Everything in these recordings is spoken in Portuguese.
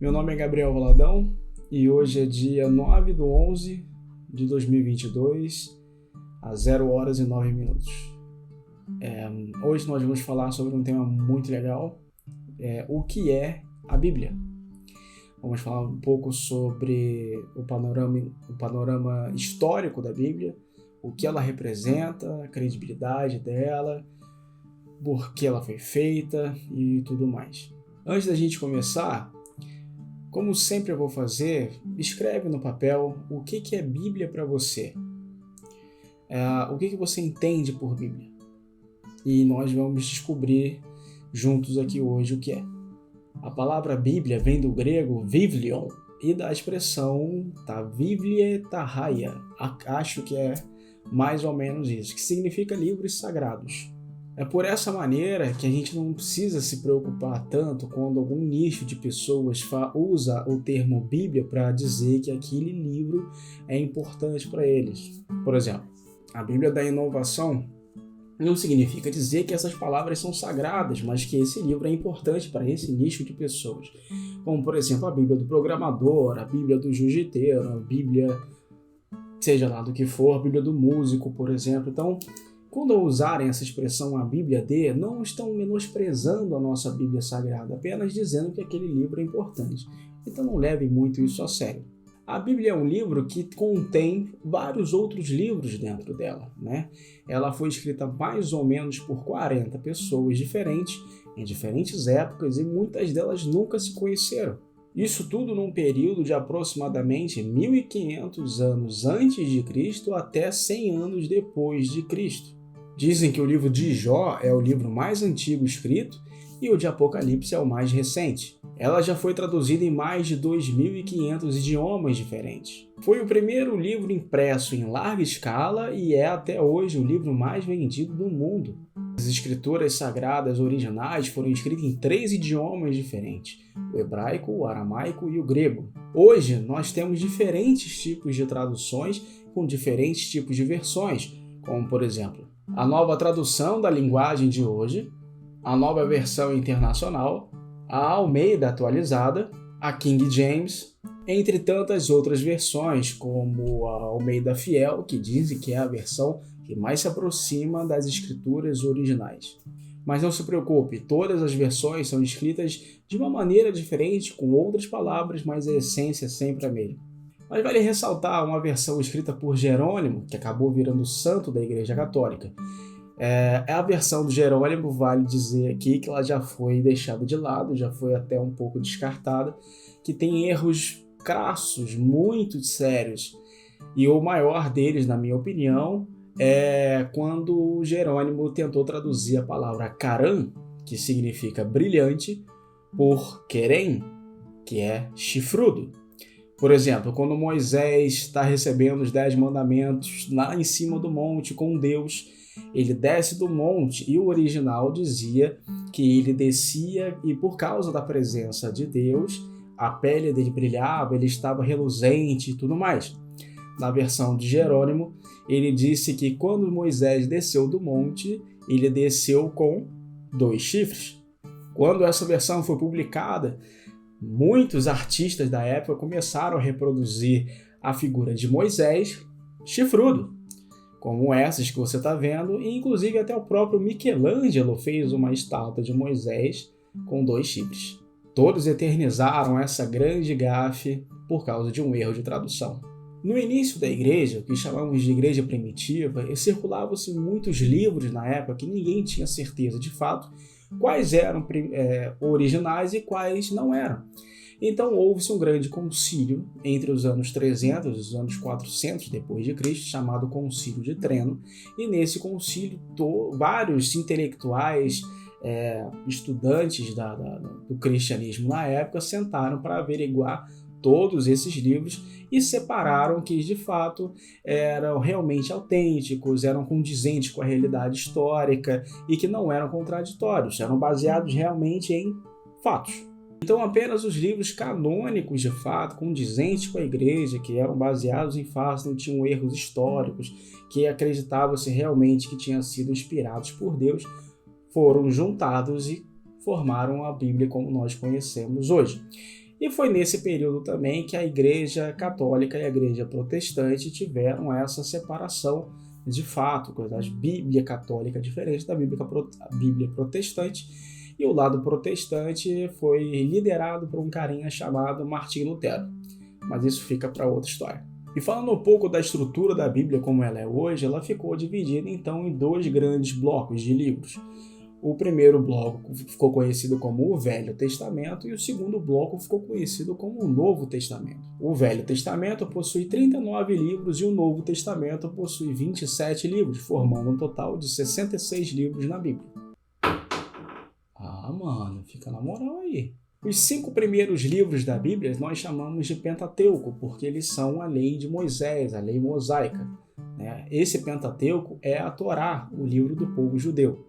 Meu nome é Gabriel Valadão e hoje é dia 9/11 de 2022, às 0h09. Hoje nós vamos falar sobre um tema muito legal, o que é a Bíblia. Vamos falar um pouco sobre o panorama histórico da Bíblia, o que ela representa, a credibilidade dela, por que ela foi feita e tudo mais. Antes da gente começar, como sempre eu vou fazer, escreve no papel o que é Bíblia para você. O que você entende por Bíblia. E nós vamos descobrir juntos aqui hoje o que é. A palavra Bíblia vem do grego Vivlion e da expressão Taviglietahaia. Acho que é mais ou menos isso, que significa livros sagrados. É por essa maneira que a gente não precisa se preocupar tanto quando algum nicho de pessoas usa o termo Bíblia para dizer que aquele livro é importante para eles. Por exemplo, a Bíblia da Inovação não significa dizer que essas palavras são sagradas, mas que esse livro é importante para esse nicho de pessoas. Como, por exemplo, a Bíblia do programador, a Bíblia do jiu-jiteiro, a Bíblia, seja lá do que for, a Bíblia do músico, por exemplo. Então, quando usarem essa expressão a Bíblia de, não estão menosprezando a nossa Bíblia Sagrada, apenas dizendo que aquele livro é importante. Então não leve muito isso a sério. A Bíblia é um livro que contém vários outros livros dentro dela, né? Ela foi escrita mais ou menos por 40 pessoas diferentes, em diferentes épocas, e muitas delas nunca se conheceram. Isso tudo num período de aproximadamente 1.500 anos antes de Cristo até 100 anos depois de Cristo. Dizem que o livro de Jó é o livro mais antigo escrito e o de Apocalipse é o mais recente. Ela já foi traduzida em mais de 2.500 idiomas diferentes. Foi o primeiro livro impresso em larga escala e é até hoje o livro mais vendido do mundo. As escrituras sagradas originais foram escritas em 3 idiomas diferentes: o hebraico, o aramaico e o grego. Hoje nós temos diferentes tipos de traduções com diferentes tipos de versões, como por exemplo, a nova tradução da linguagem de hoje, a nova versão internacional, a Almeida atualizada, a King James, entre tantas outras versões, como a Almeida Fiel, que dizem que é a versão que mais se aproxima das escrituras originais. Mas não se preocupe, todas as versões são escritas de uma maneira diferente, com outras palavras, mas a essência é sempre a mesma. Mas vale ressaltar uma versão escrita por Jerônimo, que acabou virando santo da Igreja Católica. A versão do Jerônimo, vale dizer aqui que ela já foi deixada de lado, já foi até um pouco descartada, que tem erros crassos, muito sérios. E o maior deles, na minha opinião, é quando Jerônimo tentou traduzir a palavra Caram, que significa brilhante, por Querem, que é chifrudo. Por exemplo, quando Moisés está recebendo os 10 mandamentos lá em cima do monte com Deus, ele desce do monte e o original dizia que ele descia e por causa da presença de Deus, a pele dele brilhava, ele estava reluzente e tudo mais. Na versão de Jerônimo, ele disse que quando Moisés desceu do monte, ele desceu com 2 chifres. Quando essa versão foi publicada, muitos artistas da época começaram a reproduzir a figura de Moisés chifrudo, como essas que você está vendo, e inclusive até o próprio Michelangelo fez uma estátua de Moisés com 2 chifres. Todos eternizaram essa grande gafe por causa de um erro de tradução. No início da igreja, o que chamamos de igreja primitiva, circulavam-se muitos livros na época que ninguém tinha certeza de fato quais eram originais e quais não eram. Então houve-se um grande concílio entre os anos 300 e os anos 400 depois de Cristo, chamado Concílio de Trento, e nesse concílio vários intelectuais, estudantes do cristianismo na época, sentaram para averiguar todos esses livros e separaram que de fato eram realmente autênticos, eram condizentes com a realidade histórica e que não eram contraditórios, eram baseados realmente em fatos. Então apenas os livros canônicos de fato, condizentes com a igreja, que eram baseados em fatos, não tinham erros históricos, que acreditava-se realmente que tinham sido inspirados por Deus, foram juntados e formaram a Bíblia como nós conhecemos hoje. E foi nesse período também que a Igreja Católica e a Igreja Protestante tiveram essa separação de fato, a Bíblia Católica diferente da Bíblia Protestante, e o lado protestante foi liderado por um carinha chamado Martinho Lutero. Mas isso fica para outra história. E falando um pouco da estrutura da Bíblia como ela é hoje, ela ficou dividida então em 2 grandes blocos de livros. O primeiro bloco ficou conhecido como o Velho Testamento e o segundo bloco ficou conhecido como o Novo Testamento. O Velho Testamento possui 39 livros e o Novo Testamento possui 27 livros, formando um total de 66 livros na Bíblia. Ah, mano, fica na moral aí. Os 5 primeiros livros da Bíblia nós chamamos de Pentateuco, porque eles são a lei de Moisés, a lei mosaica. Esse Pentateuco é a Torá, o livro do povo judeu.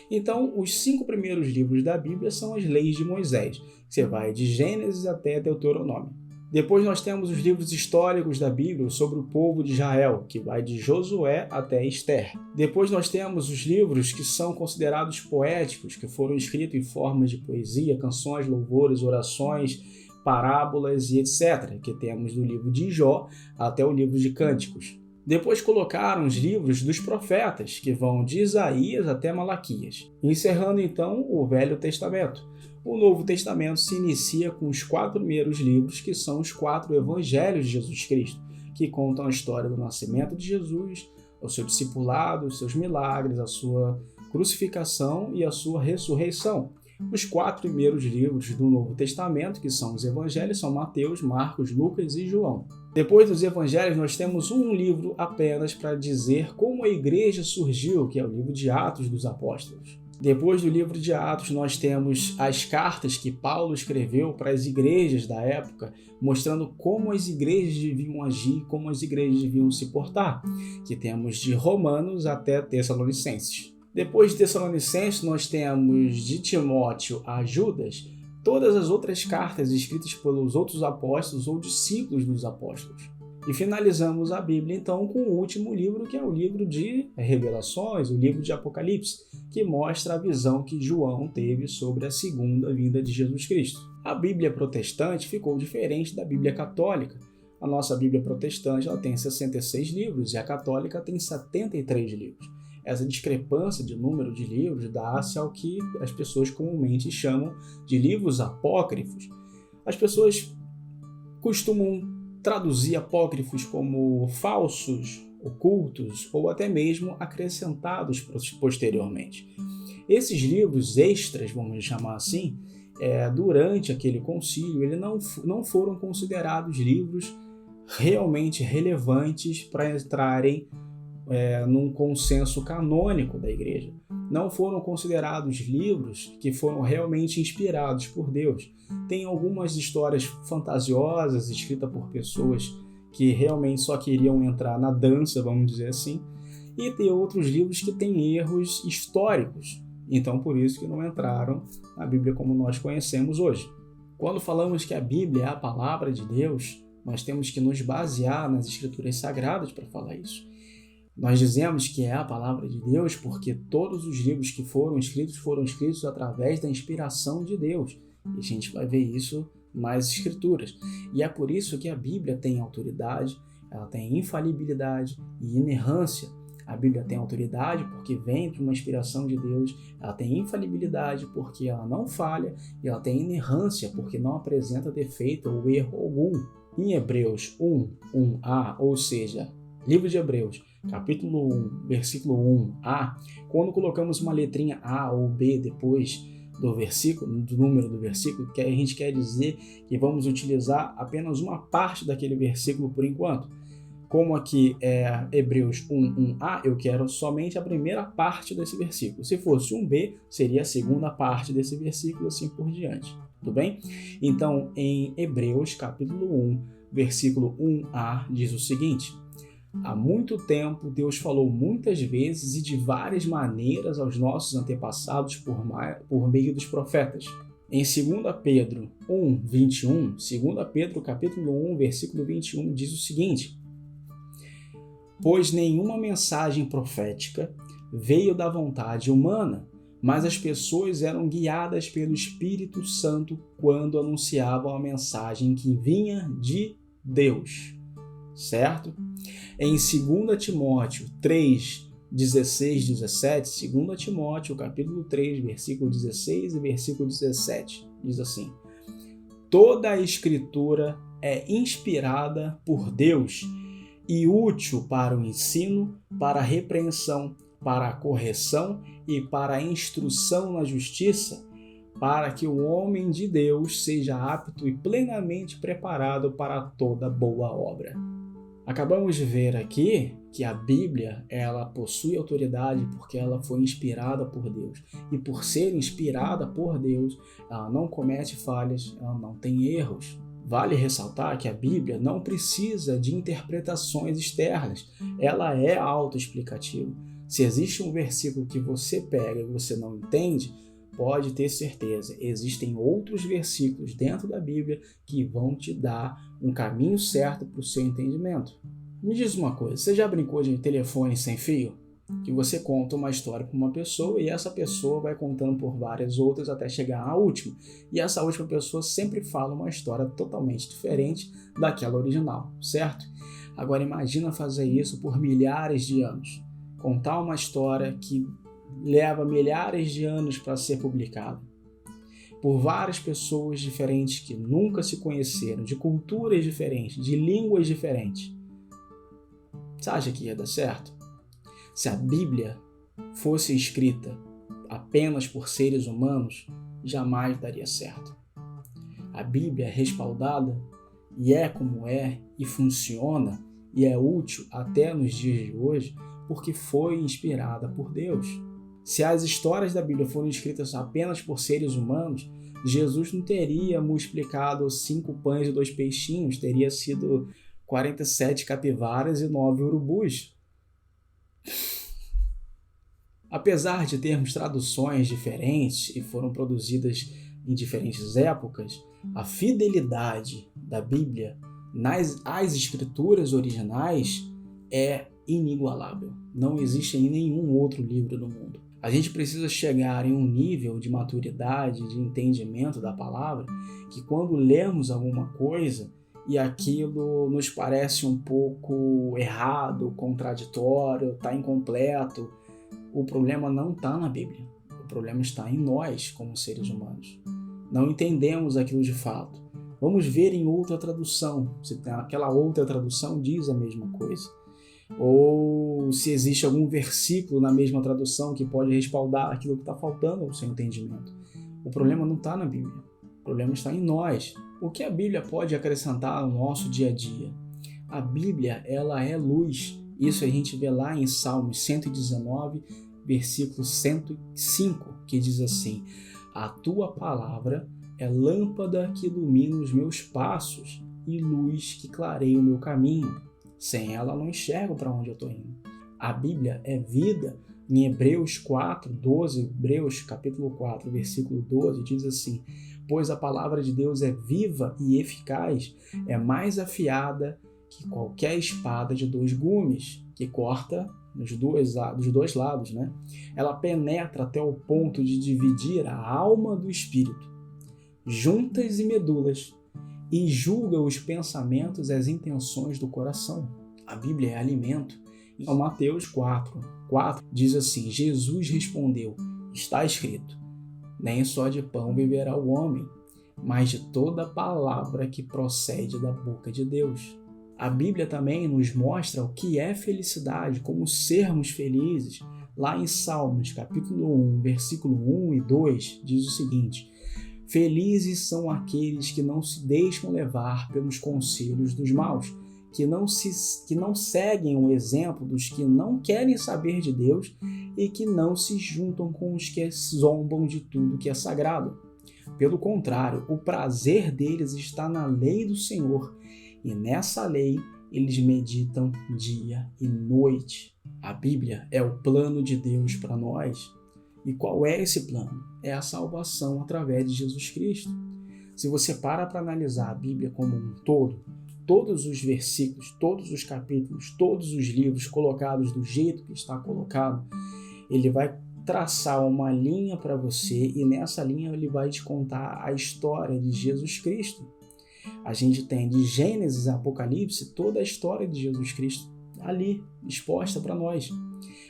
Então, os 5 primeiros livros da Bíblia são as leis de Moisés. Você vai de Gênesis até Deuteronômio. Depois nós temos os livros históricos da Bíblia sobre o povo de Israel, que vai de Josué até Esther. Depois nós temos os livros que são considerados poéticos, que foram escritos em forma de poesia, canções, louvores, orações, parábolas e etc., que temos do livro de Jó até o livro de Cânticos. Depois colocaram os livros dos profetas, que vão de Isaías até Malaquias, encerrando então o Velho Testamento. O Novo Testamento se inicia com os 4 primeiros livros, que são os 4 evangelhos de Jesus Cristo, que contam a história do nascimento de Jesus, o seu discipulado, os seus milagres, a sua crucificação e a sua ressurreição. Os 4 primeiros livros do Novo Testamento, que são os evangelhos, são Mateus, Marcos, Lucas e João. Depois dos evangelhos, nós temos um livro apenas para dizer como a igreja surgiu, que é o livro de Atos dos Apóstolos. Depois do livro de Atos, nós temos as cartas que Paulo escreveu para as igrejas da época, mostrando como as igrejas deviam agir, como as igrejas deviam se portar, que temos de Romanos até Tessalonicenses. Depois de Tessalonicenses, nós temos de Timóteo a Judas, todas as outras cartas escritas pelos outros apóstolos ou discípulos dos apóstolos. E finalizamos a Bíblia, então, com o último livro, que é o livro de Revelações, o livro de Apocalipse, que mostra a visão que João teve sobre a segunda vinda de Jesus Cristo. A Bíblia protestante ficou diferente da Bíblia católica. A nossa Bíblia protestante ela tem 66 livros e a católica tem 73 livros. Essa discrepância de número de livros dá-se ao que as pessoas comumente chamam de livros apócrifos. As pessoas costumam traduzir apócrifos como falsos, ocultos ou até mesmo acrescentados posteriormente. Esses livros extras, vamos chamar assim, durante aquele concílio, eles não foram considerados livros realmente relevantes para entrarem num consenso canônico da igreja. Não foram considerados livros que foram realmente inspirados por Deus. Tem algumas histórias fantasiosas escritas por pessoas que realmente só queriam entrar na dança, vamos dizer assim, e tem outros livros que têm erros históricos. Então, por isso que não entraram na Bíblia como nós conhecemos hoje. Quando falamos que a Bíblia é a palavra de Deus, nós temos que nos basear nas Escrituras Sagradas para falar isso. Nós dizemos que é a palavra de Deus porque todos os livros que foram escritos através da inspiração de Deus. E a gente vai ver isso nas Escrituras. E é por isso que a Bíblia tem autoridade, ela tem infalibilidade e inerrância. A Bíblia tem autoridade porque vem de uma inspiração de Deus, ela tem infalibilidade porque ela não falha e ela tem inerrância porque não apresenta defeito ou erro algum. Em Hebreus 1:1a, ou seja, livro de Hebreus, capítulo 1, versículo 1a, quando colocamos uma letrinha A ou B depois do versículo, do número do versículo, que a gente quer dizer que vamos utilizar apenas uma parte daquele versículo por enquanto. Como aqui é Hebreus 1:1a, eu quero somente a primeira parte desse versículo. Se fosse 1b, seria a segunda parte desse versículo, assim por diante. Tudo bem? Então, em Hebreus, capítulo 1, versículo 1a, diz o seguinte: há muito tempo Deus falou muitas vezes e de várias maneiras aos nossos antepassados por meio dos profetas. Em 2 Pedro 1:21, 2 Pedro capítulo 1, versículo 21, diz o seguinte: pois nenhuma mensagem profética veio da vontade humana, mas as pessoas eram guiadas pelo Espírito Santo quando anunciavam a mensagem que vinha de Deus, certo? Em 2 Timóteo 3, 16, 17, 2 Timóteo, capítulo 3, versículo 16 e versículo 17, diz assim: toda a Escritura é inspirada por Deus e útil para o ensino, para a repreensão, para a correção e para a instrução na justiça, para que o homem de Deus seja apto e plenamente preparado para toda boa obra. Acabamos de ver aqui que a Bíblia, ela possui autoridade porque ela foi inspirada por Deus. E por ser inspirada por Deus, ela não comete falhas, ela não tem erros. Vale ressaltar que a Bíblia não precisa de interpretações externas, ela é autoexplicativa. Se existe um versículo que você pega e você não entende, pode ter certeza, existem outros versículos dentro da Bíblia que vão te dar um caminho certo para o seu entendimento. Me diz uma coisa, você já brincou de telefone sem fio? Que você conta uma história para uma pessoa e essa pessoa vai contando por várias outras até chegar à última. E essa última pessoa sempre fala uma história totalmente diferente daquela original, certo? Agora imagina fazer isso por milhares de anos. Contar uma história que leva milhares de anos para ser publicada, por várias pessoas diferentes que nunca se conheceram, de culturas diferentes, de línguas diferentes. Você acha que ia dar certo? Se a Bíblia fosse escrita apenas por seres humanos, jamais daria certo. A Bíblia é respaldada e é como é e funciona e é útil até nos dias de hoje porque foi inspirada por Deus. Se as histórias da Bíblia foram escritas apenas por seres humanos, Jesus não teria multiplicado 5 pães e 2 peixinhos, teria sido 47 capivaras e 9 urubus. Apesar de termos traduções diferentes e foram produzidas em diferentes épocas, a fidelidade da Bíblia às escrituras originais é inigualável. Não existe em nenhum outro livro do mundo. A gente precisa chegar em um nível de maturidade, de entendimento da palavra, que quando lemos alguma coisa e aquilo nos parece um pouco errado, contraditório, está incompleto, o problema não está na Bíblia. O problema está em nós, como seres humanos. Não entendemos aquilo de fato. Vamos ver em outra tradução. Se aquela outra tradução diz a mesma coisa. Ou se existe algum versículo na mesma tradução que pode respaldar aquilo que está faltando ao seu entendimento. O problema não está na Bíblia. O problema está em nós. O que a Bíblia pode acrescentar no nosso dia a dia? A Bíblia, ela é luz. Isso a gente vê lá em Salmos 119, versículo 105, que diz assim: a tua palavra é lâmpada que ilumina os meus passos e luz que clareia o meu caminho. Sem ela, eu não enxergo para onde eu estou indo. A Bíblia é vida. Em Hebreus 4, 12, Hebreus capítulo 4, versículo 12, diz assim: pois a palavra de Deus é viva e eficaz, é mais afiada que qualquer espada de 2 gumes, que corta dos dois lados, né? Ela penetra até o ponto de dividir a alma do espírito, juntas e medulas, e julga os pensamentos e as intenções do coração. A Bíblia é alimento. Em Mateus 4 diz assim: Jesus respondeu: está escrito, nem só de pão viverá o homem, mas de toda palavra que procede da boca de Deus. A Bíblia também nos mostra o que é felicidade, como sermos felizes. Lá em Salmos, capítulo 1, versículo 1 e 2, diz o seguinte: felizes são aqueles que não se deixam levar pelos conselhos dos maus, que não seguem o exemplo dos que não querem saber de Deus e que não se juntam com os que zombam de tudo que é sagrado. Pelo contrário, o prazer deles está na lei do Senhor, e nessa lei eles meditam dia e noite. A Bíblia é o plano de Deus para nós. E qual é esse plano? É a salvação através de Jesus Cristo. Se você para analisar a Bíblia como um todo, todos os versículos, todos os capítulos, todos os livros colocados do jeito que está colocado, ele vai traçar uma linha para você e nessa linha ele vai te contar a história de Jesus Cristo. A gente tem de Gênesis a Apocalipse toda a história de Jesus Cristo ali exposta para nós.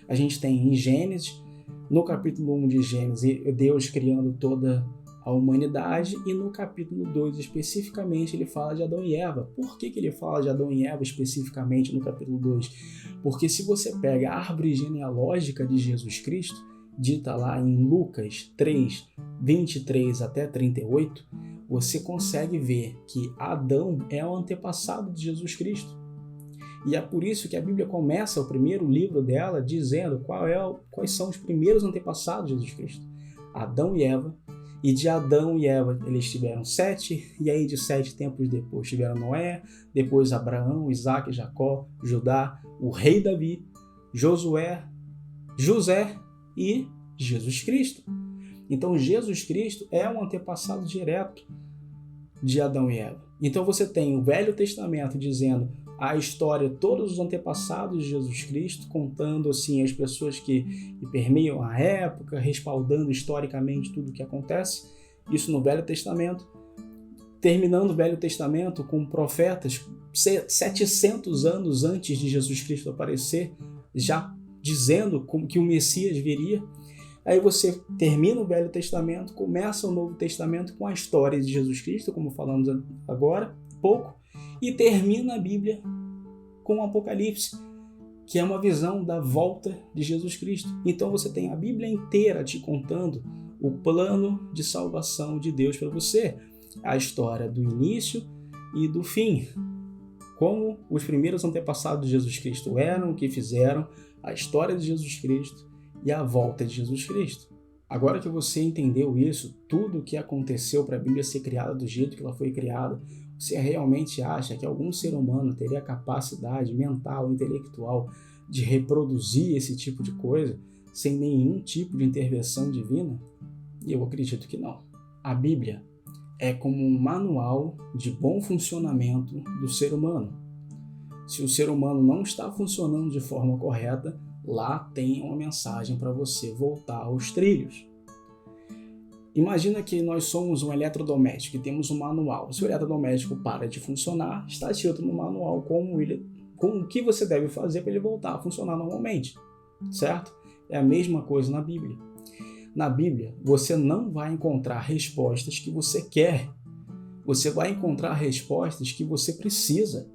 A gente tem em Gênesis, no capítulo 1 de Gênesis, Deus criando toda a humanidade, e no capítulo 2 especificamente ele fala de Adão e Eva. Por que ele fala de Adão e Eva especificamente no capítulo 2? Porque se você pega a árvore genealógica de Jesus Cristo, dita lá em Lucas 3, 23 até 38, você consegue ver que Adão é o antepassado de Jesus Cristo. E é por isso que a Bíblia começa o primeiro livro dela dizendo quais são os primeiros antepassados de Jesus Cristo. Adão e Eva. E de Adão e Eva eles tiveram 7, e aí de 7 tempos depois tiveram Noé, depois Abraão, Isaac, Jacó, Judá, o rei Davi, Josué, José e Jesus Cristo. Então Jesus Cristo é um antepassado direto de Adão e Eva. Então você tem o Velho Testamento dizendo a história, todos os antepassados de Jesus Cristo, contando assim as pessoas que permeiam a época, respaldando historicamente tudo o que acontece, isso no Velho Testamento. Terminando o Velho Testamento com profetas 700 anos antes de Jesus Cristo aparecer, já dizendo que o Messias viria. Aí você termina o Velho Testamento, começa o Novo Testamento com a história de Jesus Cristo, como falamos agora, pouco, e termina a Bíblia com o Apocalipse, que é uma visão da volta de Jesus Cristo. Então você tem a Bíblia inteira te contando o plano de salvação de Deus para você, a história do início e do fim, como os primeiros antepassados de Jesus Cristo eram, o que fizeram, a história de Jesus Cristo e a volta de Jesus Cristo. Agora que você entendeu isso, tudo o que aconteceu para a Bíblia ser criada do jeito que ela foi criada, você realmente acha que algum ser humano teria a capacidade mental, intelectual de reproduzir esse tipo de coisa sem nenhum tipo de intervenção divina? E eu acredito que não. A Bíblia é como um manual de bom funcionamento do ser humano. Se o ser humano não está funcionando de forma correta, lá tem uma mensagem para você voltar aos trilhos. Imagina que nós somos um eletrodoméstico e temos um manual. Se o eletrodoméstico para de funcionar, está escrito no manual com o que você deve fazer para ele voltar a funcionar normalmente, certo? É a mesma coisa na Bíblia. Na Bíblia, você não vai encontrar respostas que você quer. Você vai encontrar respostas que você precisa.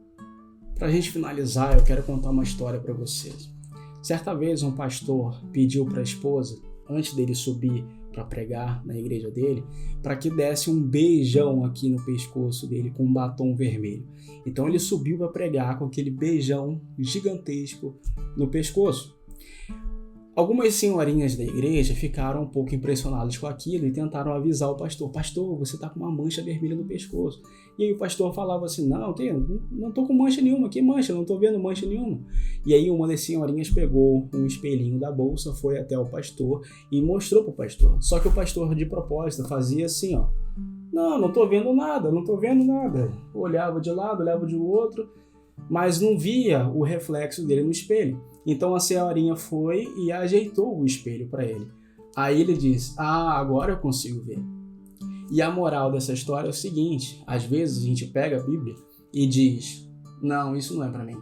Para a gente finalizar, eu quero contar uma história para vocês. Certa vez, um pastor pediu para a esposa, antes dele subir para pregar na igreja dele, para que desse um beijão aqui no pescoço dele com um batom vermelho. Então ele subiu para pregar com aquele beijão gigantesco no pescoço. Algumas senhorinhas da igreja ficaram um pouco impressionadas com aquilo e tentaram avisar o pastor: pastor, você está com uma mancha vermelha no pescoço. E aí o pastor falava assim: não estou com mancha nenhuma, que mancha? Não estou vendo mancha nenhuma. E aí uma das senhorinhas pegou um espelhinho da bolsa, foi até o pastor e mostrou para o pastor. Só que o pastor, de propósito, fazia assim, ó: não estou vendo nada, não estou vendo nada. Olhava de lado, olhava de outro, mas não via o reflexo dele no espelho. Então a senhorinha foi e ajeitou o espelho para ele. Aí ele disse: agora eu consigo ver. E a moral dessa história é o seguinte: às vezes a gente pega a Bíblia e diz: não, isso não é para mim.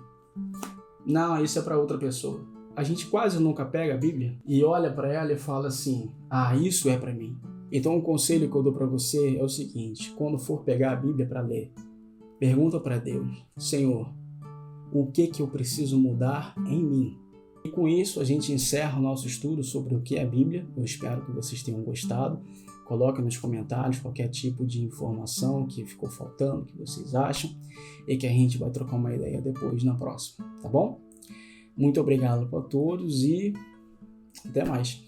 Não, isso é para outra pessoa. A gente quase nunca pega a Bíblia e olha para ela e fala assim: isso é para mim. Então o conselho que eu dou para você é o seguinte: quando for pegar a Bíblia para ler, pergunta para Deus: Senhor, o que eu preciso mudar em mim? E com isso a gente encerra o nosso estudo sobre o que é a Bíblia. Eu espero que vocês tenham gostado. Coloque nos comentários qualquer tipo de informação que ficou faltando, que vocês acham, e que a gente vai trocar uma ideia depois na próxima, tá bom? Muito obrigado para todos e até mais.